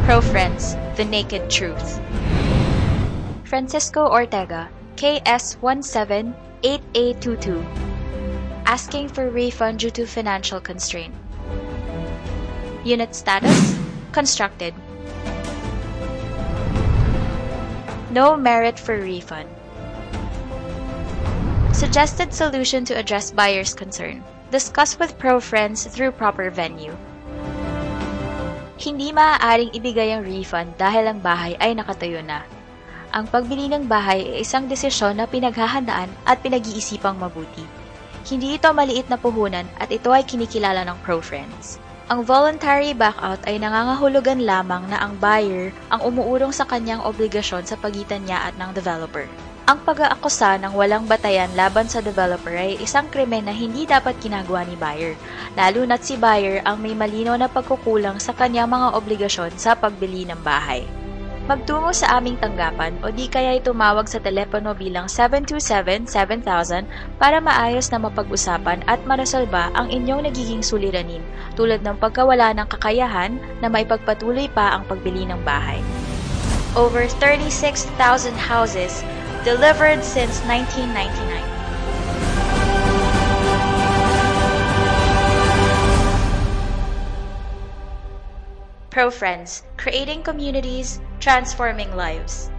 Pro-Friends, The Naked Truth. Francisco Ortega, KS178A22, asking for refund due to financial constraint. Unit status, constructed. No merit for refund. Suggested solution to address buyer's concern. Discuss with Pro-Friends through proper venue. Hindi maaaring ibigay ang refund dahil ang bahay ay nakatayo na. Ang pagbili ng bahay ay isang desisyon na pinaghahandaan at pinag-iisipang mabuti. Hindi ito maliit na puhunan at ito ay kinikilala ng Pro-Friends. Ang voluntary backout ay nangangahulugan lamang na ang buyer ang umuurong sa kanyang obligasyon sa pagitan niya at ng developer. Ang pag-aakusa ng walang batayan laban sa developer ay isang krimen na hindi dapat ginagawa ni buyer, lalo na't si buyer ang may malinaw na pagkukulang sa kanyang mga obligasyon sa pagbili ng bahay. Magtungo sa aming tanggapan o di kaya tumawag sa telepono bilang 727-7000 para maayos na mapag-usapan at maresolba ang inyong nagiging suliranin tulad ng pagkawala ng kakayahan na maipagpatuloy pa ang pagbili ng bahay. Over 36,000 houses delivered since 1999. Pro-Friends, creating communities, transforming lives.